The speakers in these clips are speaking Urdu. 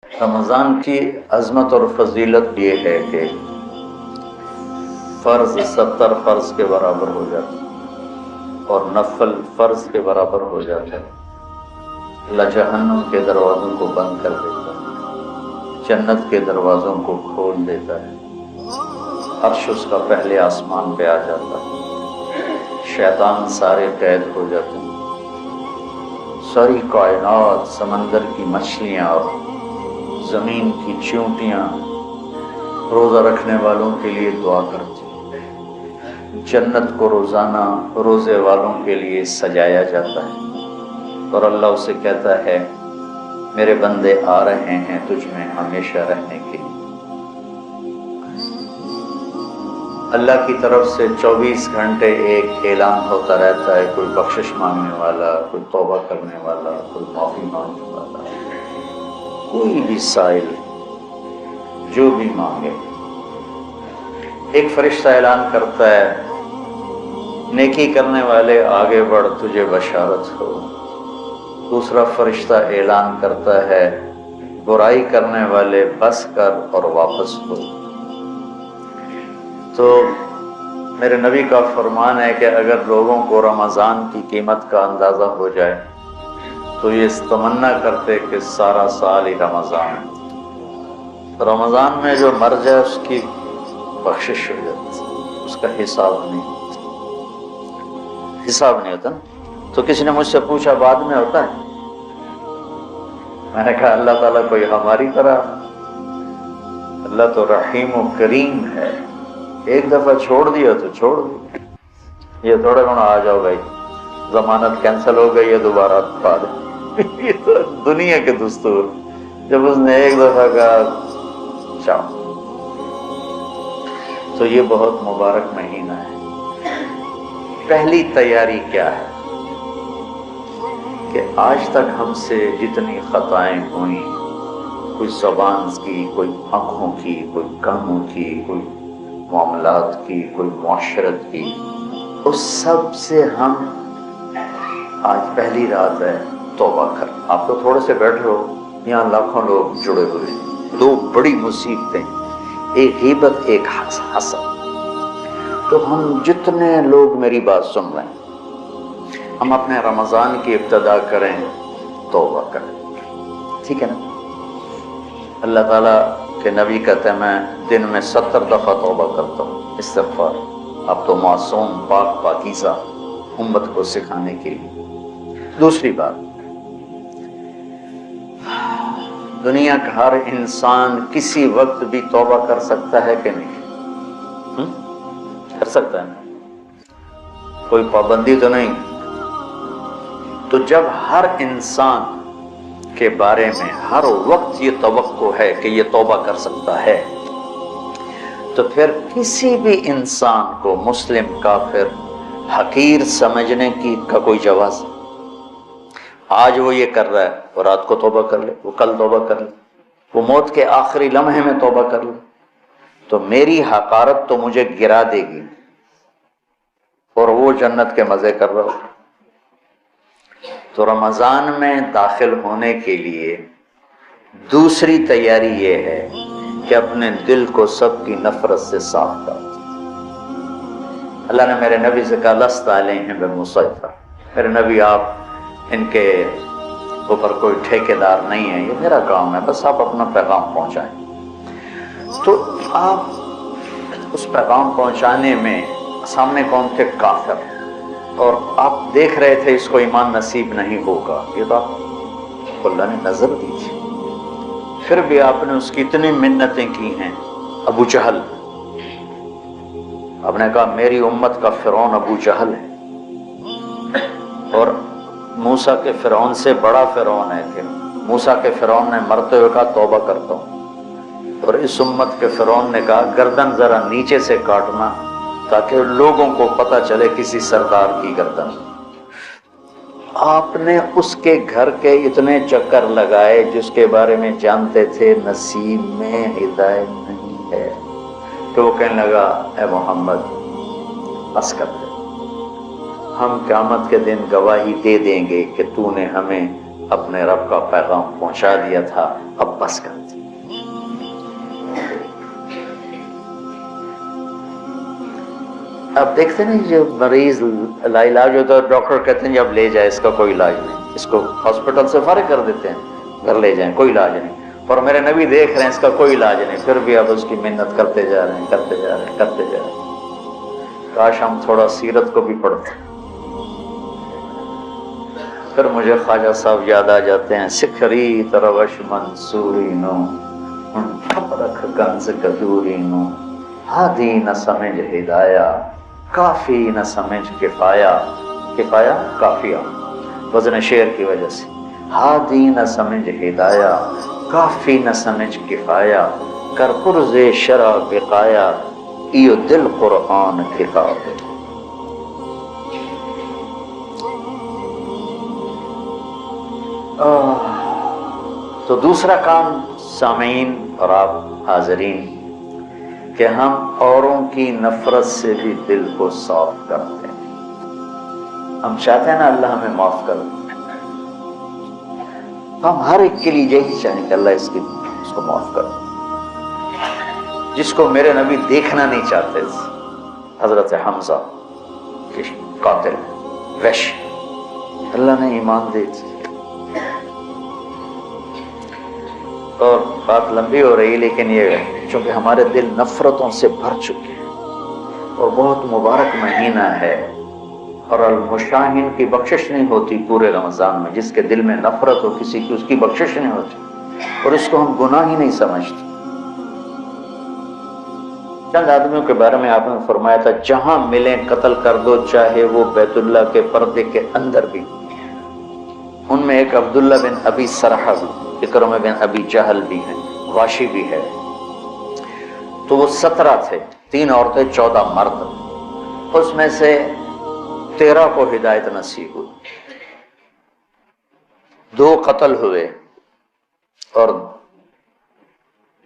رمضان کی عظمت اور فضیلت یہ ہے کہ فرض 70 فرض کے برابر ہو جاتا ہے اور نفل فرض کے برابر ہو جاتا ہے۔ اللہ جہنم کے دروازوں کو بند کر دیتا ہے، جنت کے دروازوں کو کھول دیتا ہے، عرش اس کا پہلے آسمان پہ آ جاتا ہے، شیطان سارے قید ہو جاتے ہیں، ساری کائنات، سمندر کی مچھلیاں اور زمین کی چیونٹیاں روزہ رکھنے والوں کے لیے دعا کرتی ہیں، جنت کو روزانہ روزے والوں کے لیے سجایا جاتا ہے اور اللہ اسے کہتا ہے میرے بندے آ رہے ہیں تجھ میں ہمیشہ رہنے کے لیے۔ اللہ کی طرف سے 24 گھنٹے ایک اعلان ہوتا رہتا ہے، کوئی بخشش مانگنے والا، کوئی توبہ کرنے والا، کوئی معافی مانگنے والا، کوئی بھی سائل جو بھی مانگے۔ ایک فرشتہ اعلان کرتا ہے نیکی کرنے والے آگے بڑھ تجھے بشارت ہو، دوسرا فرشتہ اعلان کرتا ہے برائی کرنے والے بس کر اور واپس ہو۔ تو میرے نبی کا فرمان ہے کہ اگر لوگوں کو رمضان کی قیمت کا اندازہ ہو جائے تو یہ تمنا کرتے کہ سارا سال ہی رمضان ہے، رمضان میں جو مر جائے اس کی بخشش ہو جاتی، اس کا حساب نہیں ہوتا۔ تو کسی نے مجھ سے پوچھا بعد میں ہوتا ہے؟ میں نے کہا اللہ تعالیٰ کوئی ہماری طرح، اللہ تو رحیم و کریم ہے، ایک دفعہ چھوڑ دیا تو چھوڑ دیا، یہ تھوڑا گنا آ جاؤ بھائی ضمانت کینسل ہو گئی ہے دوبارہ پا دے، یہ تو دنیا کے دستور، جب اس نے ایک دفعہ کہا چاہو۔ تو یہ بہت مبارک مہینہ ہے۔ پہلی تیاری کیا ہے کہ آج تک ہم سے جتنی خطائیں ہوئیں، کوئی زبان کی، کوئی آنکھوں کی، کوئی کانوں کی، کوئی معاملات کی، کوئی معاشرت کی، اس سب سے ہم آج پہلی رات ہے توبہ کر۔ آپ تو تھوڑے سے بیٹھے ہو، یہاں لاکھوں لوگ جڑے ہوئے ہیں، دو بڑی مصیبتیں، ایک غیبت ایک حسد۔ تو ہم جتنے لوگ میری بات سن رہے ہیں، ہم اپنے رمضان کی ابتدا کریں، توبہ کریں، ٹھیک ہے نا؟ اللہ تعالیٰ کے نبی کہتے ہیں میں دن میں 70 دفعہ توبہ کرتا ہوں، استغفار۔ اب تو معصوم پاک پاکیزہ امت کو سکھانے کے لیے۔ دوسری بات، دنیا کا ہر انسان کسی وقت بھی توبہ کر سکتا ہے کہ نہیں؟ کر سکتا ہے، کوئی پابندی تو نہیں۔ تو جب ہر انسان کے بارے میں ہر وقت یہ توقع ہے کہ یہ توبہ کر سکتا ہے، تو پھر کسی بھی انسان کو مسلم کافر حقیر سمجھنے کا کوئی جواز؟ آج وہ یہ کر رہا ہے وہ رات کو توبہ کر لے، وہ کل توبہ کر لے، وہ موت کے آخری لمحے میں توبہ کر لے، تو میری حقارت تو مجھے گرا دے گی اور وہ جنت کے مزے کر رہا ہو۔ تو رمضان میں داخل ہونے کے لیے دوسری تیاری یہ ہے کہ اپنے دل کو سب کی نفرت سے صاف کر۔ اللہ نے میرے نبی سے کہا لست علیہم بمسیطر، میرے نبی آپ ان کے اوپر کوئی ٹھیکیدار نہیں ہے، یہ میرا کام ہے، بس آپ اپنا پیغام پہنچائیں۔ تو آپ اس پیغام پہنچانے میں سامنے کون تھے؟ کافر، اور آپ دیکھ رہے تھے اس کو ایمان نصیب نہیں ہوگا، یہ تو آپ کو اللہ نے نظر دی تھی، پھر بھی آپ نے اس کی اتنی منتیں کی ہیں۔ ابو جہل، آپ نے کہا میری امت کا فرعون ابو جہل ہے، اور موسیٰ کے فرعون سے بڑا فرعون ہے کہ موسیٰ کے فرعون نے مرتے ہوئے کہا توبہ کرتا ہوں، اور اس امت کے فرعون نے کہا گردن ذرا نیچے سے کاٹنا تاکہ لوگوں کو پتہ چلے کسی سردار کی گردن۔ آپ نے اس کے گھر کے اتنے چکر لگائے جس کے بارے میں جانتے تھے نصیب میں ہدایت نہیں ہے، تو وہ کہنے لگا اے محمد بس کر دے، ہم قیامت کے دن گواہی دے دیں گے کہ تو نے ہمیں اپنے رب کا پیغام پہنچا دیا تھا، اب بس کر دی۔ اب دیکھتے نہیں جو مریض لا علاج ہوتا ہے ڈاکٹر کہتے ہیں جب لے جائے، اس کا کوئی علاج نہیں، اس کو ہاسپٹل سے فارغ کر دیتے ہیں، گھر لے جائیں، کوئی علاج نہیں۔ اور میرے نبی دیکھ رہے ہیں اس کا کوئی علاج نہیں، پھر بھی اب اس کی محنت کرتے جا رہے ہیں، کرتے جا رہے ہیں، کرتے جا رہے ہیں۔ کاش ہم تھوڑا سیرت کو بھی پڑھتے۔ پھر مجھے خواجہ صاحب یاد آ جاتے ہیں، سکھری تروش منصوری نو رکھ گنز کدوری نو، ہادی نہ سمجھ ہدایا، کافی نہ سمجھ کفایا، کفایا کافیہ وزن شعر کی وجہ سے، ہادی نہ سمجھ ہدایا، کافی نہ سمجھ کفایا، کر پرز شرع بقایا، ایو دل قرآن کتاب۔ تو دوسرا کام سامعین اور آپ حاضرین کہ ہم اوروں کی نفرت سے بھی دل کو صاف کرتے ہیں۔ ہم چاہتے ہیں نا اللہ ہمیں معاف کر دے، تو ہم ہر ایک کے لیے یہی چاہیں کہ اللہ اس کو معاف کر دے۔ جس کو میرے نبی دیکھنا نہیں چاہتے تھے، حضرت حمزہ کے قاتل وحش، اللہ نے ایمان دے دی۔ اور بات لمبی ہو رہی لیکن یہ چونکہ ہمارے دل نفرتوں سے بھر چکے ہیں، اور بہت مبارک مہینہ ہے، اور المشاہین کی بخشش نہیں ہوتی پورے رمضان میں، جس کے دل میں نفرت ہو کسی کی، اس کی بخشش نہیں ہوتی، اور اس کو ہم گناہ ہی نہیں سمجھتے۔ چند آدمیوں کے بارے میں آپ نے فرمایا تھا جہاں ملیں قتل کر دو، چاہے وہ بیت اللہ کے پردے کے اندر بھی۔ ان میں ایک عبداللہ بن ابی سرحہ بھی، اکرمہ بن ابی جہل بھی ہیں، واشی بھی ہے۔ تو وہ 17 تھے، 3 عورتیں 14 مرد، اس میں سے 13 کو ہدایت نصیب ہوئی، 2 قتل ہوئے اور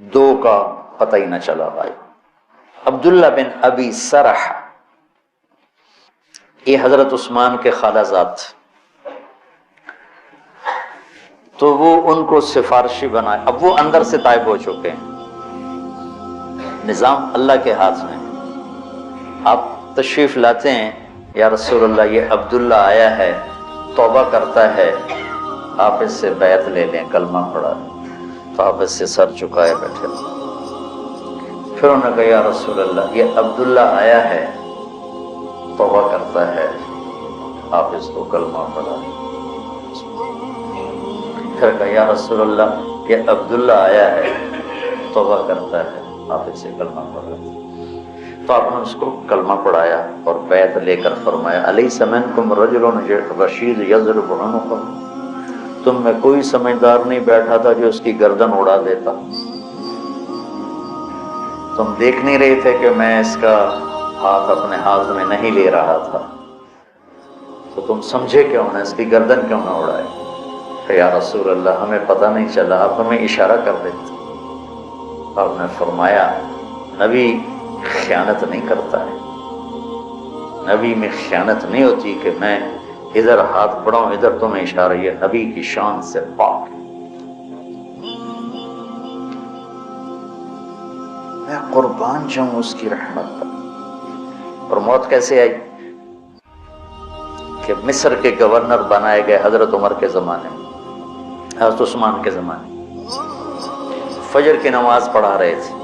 2 کا پتہ ہی نہ چلا بھائی۔ عبداللہ بن ابی سرح یہ حضرت عثمان کے خالہ زاد تھے، تو وہ ان کو سفارشی بنائے۔ اب وہ اندر سے طائب ہو چکے ہیں، نظام اللہ کے ہاتھ میں۔ آپ تشریف لاتے ہیں، یا رسول اللہ یہ عبداللہ آیا ہے، توبہ کرتا ہے، آپ اس سے بیعت لے لیں، کلمہ پڑھا لیں۔ تو آپ اس سے سر چکائے بیٹھے۔ پھر انہوں نے کہا یا رسول اللہ یہ عبداللہ آیا ہے، توبہ کرتا ہے، آپ اس کو کلمہ پڑھا لیں۔ پھر کہا یا رسول اللہ یہ عبداللہ آیا ہے، توبہ کرتا ہے، آپ اسے کلمہ پڑھا لیں۔ تو آپ نے اس کو کلمہ پڑھایا اور بیعت لے کر فرمایا الیس منکم رجل رشید یضرب عنقہ، تم میں کوئی سمجھدار نہیں بیٹھا تھا جو اس کی گردن اڑا دیتا؟ تم دیکھ نہیں رہے تھے کہ میں اس کا ہاتھ اپنے ہاتھ میں نہیں لے رہا تھا، تو تم سمجھے کیوں نہ، اس کی گردن کیوں نہ اڑائے؟ کہ یا رسول اللہ ہمیں پتہ نہیں چلا، آپ ہمیں اشارہ کر دیتے۔ آپ نے فرمایا نبی خیانت نہیں کرتا ہے، نبی میں خیانت نہیں ہوتی کہ میں ادھر ہاتھ بڑھاؤں ادھر تمہیں اشارہ، یہ نبی کی شان سے پاک ہے۔ میں قربان جاؤں اس کی رحمت پر۔ اور موت کیسے آئی؟ کہ مصر کے گورنر بنائے گئے حضرت عمر کے زمانے میں، حضرت عثمان کے زمانے میں، فجر کی نماز پڑھا رہے تھے،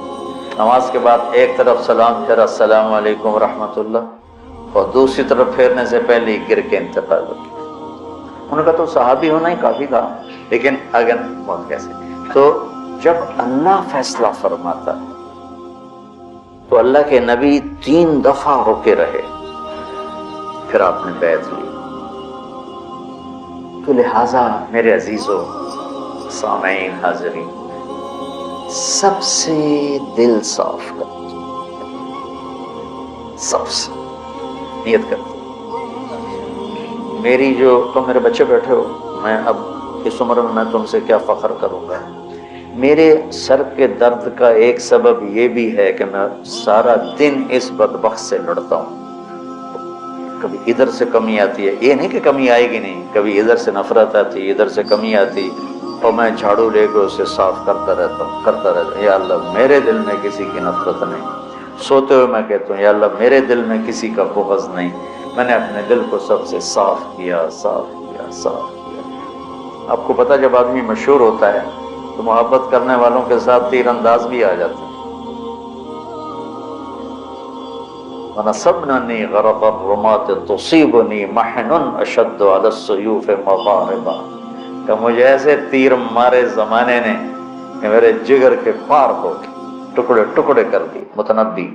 نماز کے بعد ایک طرف سلام پھر السلام علیکم ورحمۃ اللہ، اور دوسری طرف پھیرنے سے پہلے ہی گر کے انتقال ہو گیا۔ انہوں نے کہا تو صحابی ہونا ہی کافی تھا، لیکن اگر موت کیسے؟ تو جب اللہ فیصلہ فرماتا ہے تو اللہ کے نبی 3 دفعہ رکے رہے، پھر آپ نے بیعت لی۔ تو لہٰذا میرے عزیزو، سامعین، حاضرین، سب سے دل صاف کر، سب سے نیت کر۔ میری جو تم میرے بچے بیٹھے ہو، میں اب اس عمر میں تم سے کیا فخر کروں گا، میرے سر کے درد کا ایک سبب یہ بھی ہے کہ میں سارا دن اس بدبخت سے لڑتا ہوں، کبھی ادھر سے کمی آتی ہے، یہ نہیں کہ کمی آئے گی نہیں، کبھی ادھر سے نفرت آتی، ادھر سے کمی آتی، اور میں جھاڑو لے کے اسے صاف کرتا رہتا ہوں، یا اللہ میرے دل میں کسی کی نفرت نہیں۔ سوتے ہوئے میں کہتا ہوں یا اللہ میرے دل میں کسی کا بغض نہیں، میں نے اپنے دل کو سب سے صاف کیا، صاف کیا، صاف کیا۔ آپ کو پتہ جب آدمی مشہور ہوتا ہے تو محبت کرنے والوں کے ساتھ تیر انداز بھی آ جاتا ہے۔ وَنَصَبْنَنِي غَرَبَ الرُّمَاةِ تُصِيبُنِي مَحْنٌ أَشَدُّ عَلَى السُّيُوفِ مَضَارِبًا، کہ مجھے ایسے تیر مارے زمانے نے کہ میرے جگر کے پار ہو کے ٹکڑے ٹکڑے کر دی۔ متنبی